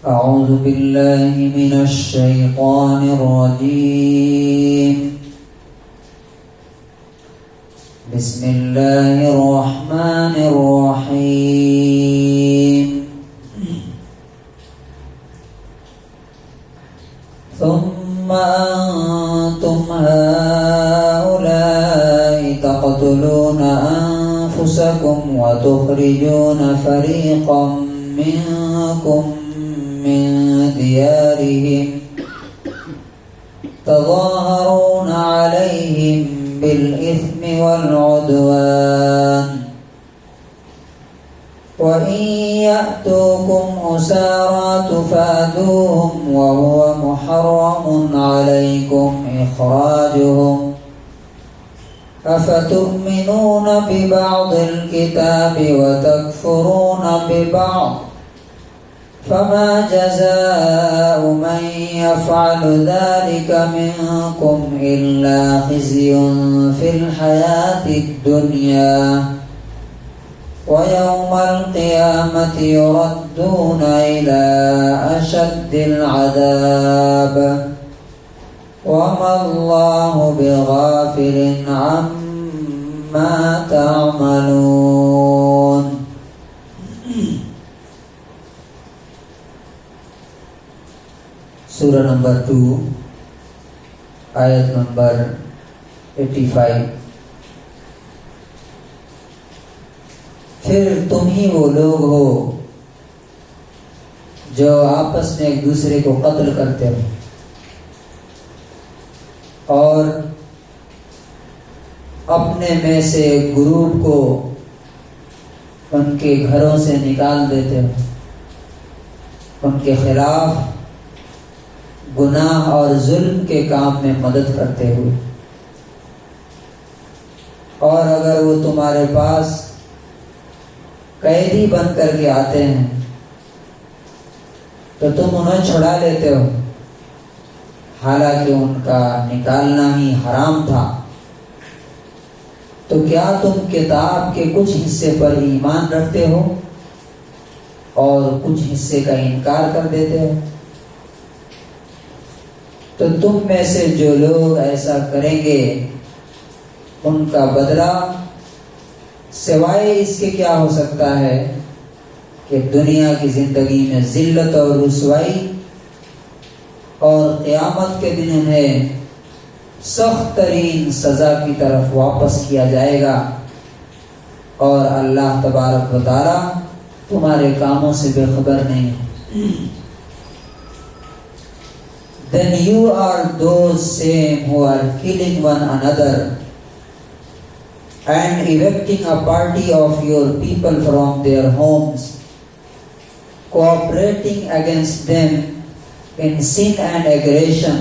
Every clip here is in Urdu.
أعوذ بالله من الشيطان الرجيم. بسم الله الرحمن الرحيم. ثم أنتم هؤلاء تقتلون أنفسكم وتخرجون فريقا منكم من ديارهم تظاهرون عليهم بالإثم والعدوان وإن يأتوكم أسارى تفادوهم وهو محرم عليكم إخراجهم أفتؤمنون ببعض الكتاب وتكفرون ببعض فما جزاء من يفعل ذلك منكم إلا خزي في الحياة الدنيا ويوم القيامة يردون إلى أشد العذاب وما الله بغافل عما تعملون. سورہ نمبر 2 آیت نمبر 85. پھر تم ہی وہ لوگ ہو جو آپس میں ایک دوسرے کو قتل کرتے ہو اور اپنے میں سے گروپ کو ان کے گھروں سے نکال دیتے ہو ان کے خلاف گناہ اور ظلم کے کام میں مدد کرتے ہوئے، اور اگر وہ تمہارے پاس قیدی بن کر کے آتے ہیں تو تم انہیں چھڑا لیتے ہو حالانکہ ان کا نکالنا ہی حرام تھا. تو کیا تم کتاب کے کچھ حصے پر ایمان رکھتے ہو اور کچھ حصے کا انکار کر دیتے ہو؟ تو تم میں سے جو لوگ ایسا کریں گے ان کا بدلہ سوائے اس کے کیا ہو سکتا ہے کہ دنیا کی زندگی میں ذلت اور رسوائی، اور قیامت کے دن انہیں سخت ترین سزا کی طرف واپس کیا جائے گا، اور اللہ تبارک و تعالی تمہارے کاموں سے بے خبر نہیں. Then you are those same who are killing one another and evicting a party of your people from their homes, cooperating against them in sin and aggression.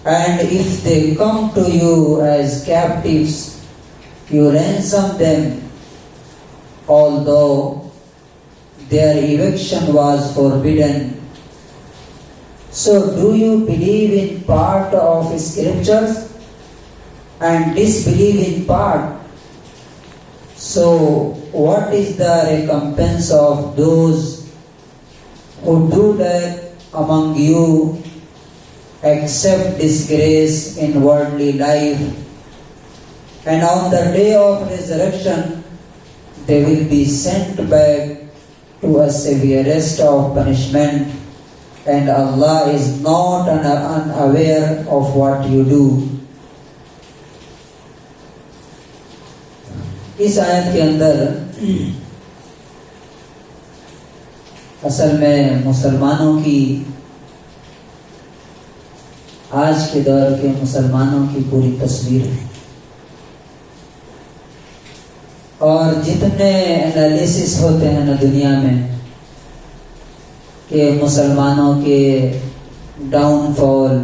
And if they come to you as captives, you ransom them, although their eviction was forbidden. So do you believe in part of scriptures and disbelieve in part? So what is the recompense of those who do that among you except disgrace in worldly life? And on the day of resurrection they will be sent back to a severest of punishment, and Allah is not unaware of what you do. اس آیت کے اندر اصل میں مسلمانوں کی، آج کے دور کے مسلمانوں کی پوری تصویر ہے، اور جتنے انالیسس ہوتے ہیں نا دنیا میں کہ مسلمانوں کے ڈاؤن فال،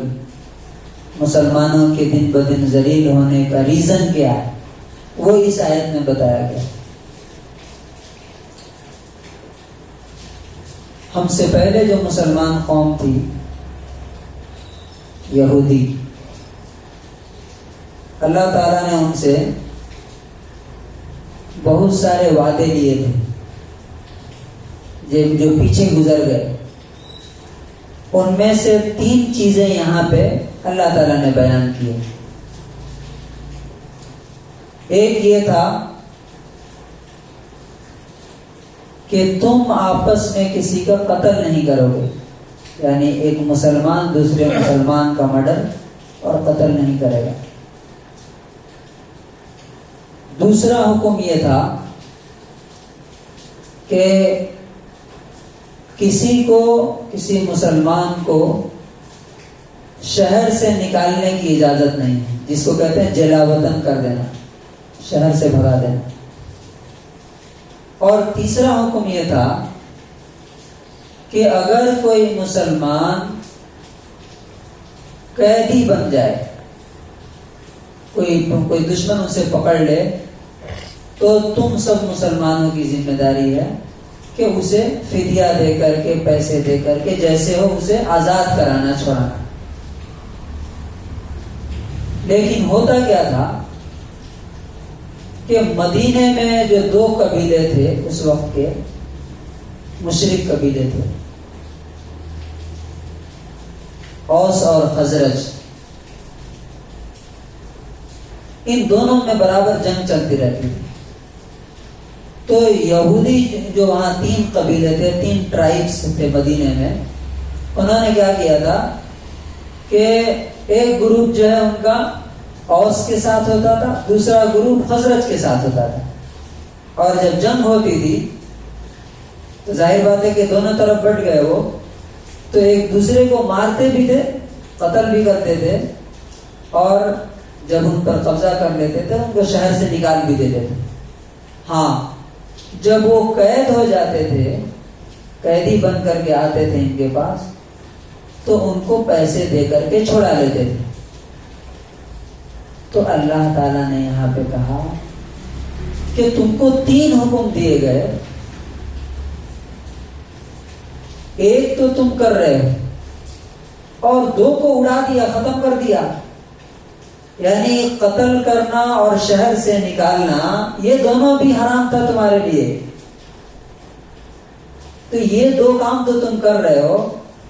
مسلمانوں کے دن بدن ذلیل ہونے کا ریزن کیا ہے، وہ اس آیت میں بتایا گیا. ہم سے پہلے جو مسلمان قوم تھی یہودی، اللہ تعالیٰ نے ان سے بہت سارے وعدے لیے تھے جو پیچھے گزر گئے، ان میں سے 3 چیزیں یہاں پہ اللہ تعالیٰ نے بیان کی۔ ایک یہ تھا کہ تم آپس میں کسی کا قتل نہیں کرو گے، یعنی ایک مسلمان دوسرے مسلمان کا مرڈر اور قتل نہیں کرے گا۔ دوسرا حکم یہ تھا کہ کسی مسلمان کو شہر سے نکالنے کی اجازت نہیں ہے، جس کو کہتے ہیں جلا وطن کر دینا، شہر سے بھگا دینا۔ اور تیسرا حکم یہ تھا کہ اگر کوئی مسلمان قیدی بن جائے، کوئی دشمن اسے پکڑ لے، تو تم سب مسلمانوں کی ذمہ داری ہے کہ اسے فدیہ دے کر کے، پیسے دے کر کے، جیسے ہو اسے آزاد کرانا، چھوڑانا۔ لیکن ہوتا کیا تھا کہ مدینے میں جو 2 قبیلے تھے اس وقت کے، مشرک قبیلے تھے، اوس اور خزرج، ان دونوں میں برابر جنگ چلتی رہتی تھی۔ تو یہودی جو وہاں 3 قبیلے تھے، 3 ٹرائبس تھے مدینے میں، انہوں نے کیا کیا تھا کہ ایک گروپ جو ہے ان کا اوس کے ساتھ ہوتا تھا، دوسرا گروپ خزرج کے ساتھ ہوتا تھا، اور جب جنگ ہوتی تھی تو ظاہر بات ہے کہ دونوں طرف بٹ گئے وہ، تو ایک دوسرے کو مارتے بھی تھے، قتل بھی کرتے تھے، اور جب ان پر قبضہ کر لیتے تھے ان کو شہر سے نکال بھی دیتے تھے۔ ہاں، جب وہ قید ہو جاتے تھے، قیدی بن کر کے آتے تھے ان کے پاس، تو ان کو پیسے دے کر کے چھوڑا لیتے تھے۔ تو اللہ تعالیٰ نے یہاں پہ کہا کہ تم کو 3 حکم دیے گئے، ایک تو تم کر رہے ہو اور 2 کو اڑا دیا، ختم کر دیا، یعنی قتل کرنا اور شہر سے نکالنا، یہ دونوں بھی حرام تھا تمہارے لیے۔ تو یہ 2 کام تو تم کر رہے ہو،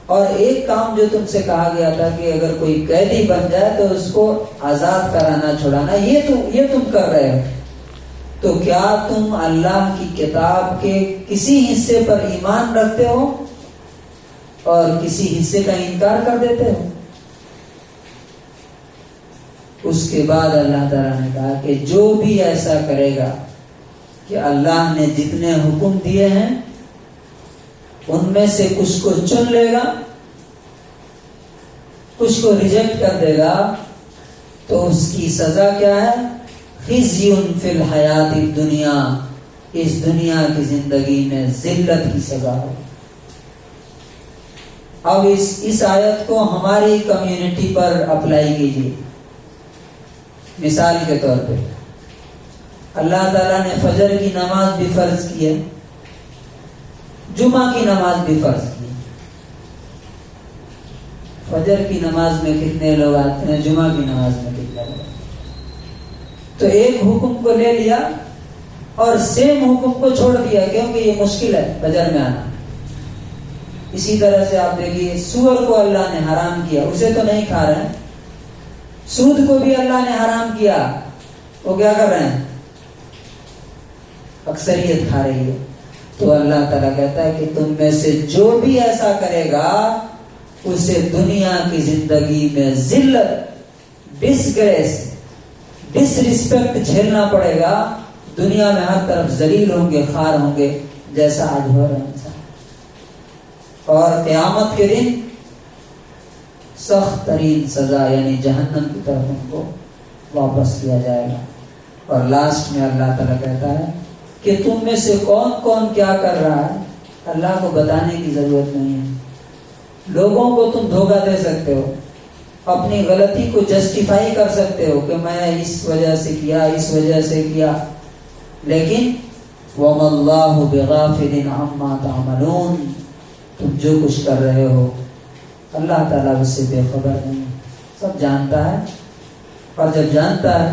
اور ایک کام جو تم سے کہا گیا تھا کہ اگر کوئی قیدی بن جائے تو اس کو آزاد کرانا، چھڑانا، یہ تم کر رہے ہو۔ تو کیا تم اللہ کی کتاب کے کسی حصے پر ایمان رکھتے ہو اور کسی حصے کا انکار کر دیتے ہو؟ اس کے بعد اللہ تعالیٰ نے کہا کہ جو بھی ایسا کرے گا کہ اللہ نے جتنے حکم دیے ہیں ان میں سے کچھ کو چن لے گا، کچھ کو ریجیکٹ کر دے گا، تو اس کی سزا کیا ہے؟ خزی فی الحیات الدنیا، اس دنیا کی زندگی میں ذلت کی سزا ہو۔ اب اس آیت کو ہماری کمیونٹی پر اپلائی کیجیے۔ مثال کے طور پہ اللہ تعالیٰ نے فجر کی نماز بھی فرض کی ہے، جمعہ کی نماز بھی فرض کی۔ فجر کی نماز میں کتنے لوگ آتے ہیں، جمعہ کی نماز میں کتنے لوگ؟ تو ایک حکم کو لے لیا اور سیم حکم کو چھوڑ دیا کیونکہ یہ مشکل ہے فجر میں آنا۔ اسی طرح سے آپ دیکھیے، سور کو اللہ نے حرام کیا، اسے تو نہیں کھا رہے ہیں۔ سود کو بھی اللہ نے حرام کیا، وہ کیا کر رہے ہیں؟ اکثریت کھا رہی ہے۔ تو اللہ تعالیٰ کہتا ہے کہ تم میں سے جو بھی ایسا کرے گا اسے دنیا کی زندگی میں ذلت، ڈسگریس، ڈس رسپیکٹ جھیلنا پڑے گا۔ دنیا میں ہر طرف ذلیل ہوں گے، خوار ہوں گے، جیسا آج ہو رہا ہے۔ اور قیامت کے دن سخت ترین سزا یعنی جہنم کی طرف ان کو واپس کیا جائے گا۔ اور لاسٹ میں اللہ تعالیٰ کہتا ہے کہ تم میں سے کون کون کیا کر رہا ہے اللہ کو بتانے کی ضرورت نہیں ہے۔ لوگوں کو تم دھوکہ دے سکتے ہو، اپنی غلطی کو جسٹیفائی کر سکتے ہو کہ میں اس وجہ سے کیا، اس وجہ سے کیا، لیکن وَمَا اللَّهُ بِغَافِلٍ عَمَّا تَعْمَلُونَ، تم جو کچھ کر رہے ہو اللہ تعالیٰ اس سے بے خبر نہیں، سب جانتا ہے، اور جب جانتا ہے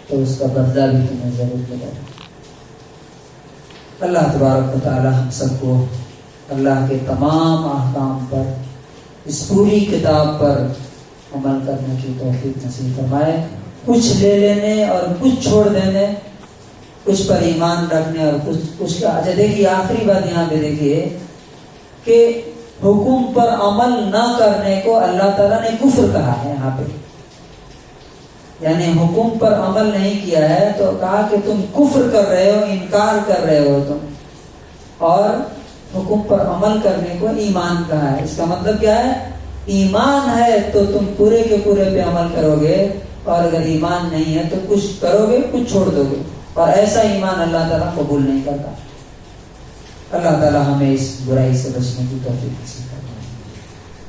تو اس کا بدلہ بھی تمہیں ضرور ملے گا۔ اللہ تبارک و تعالی ہم سب کو اللہ کے تمام احکام پر، اس پوری کتاب پر عمل کرنے کی توفیق نصیب فرمائے، کچھ لے لینے اور کچھ چھوڑ دینے، کچھ پر ایمان رکھنے اور کچھ کا۔ اچھا دیکھیے آخری بات یہاں پہ دیکھیے کہ حکم پر عمل نہ کرنے کو اللہ تعالیٰ نے کفر کہا ہے یہاں پہ، یعنی حکم پر عمل نہیں کیا ہے تو کہا کہ تم کفر کر رہے ہو، انکار کر رہے ہو تم، اور حکم پر عمل کرنے کو ایمان کہا ہے۔ اس کا مطلب کیا ہے؟ ایمان ہے تو تم پورے کے پورے پہ عمل کرو گے، اور اگر ایمان نہیں ہے تو کچھ کرو گے کچھ چھوڑ دو گے، اور ایسا ایمان اللہ تعالیٰ قبول نہیں کرتا۔ اللہ تعالیٰ ہمیں اس برائی سے بچنے کی توفیق دے۔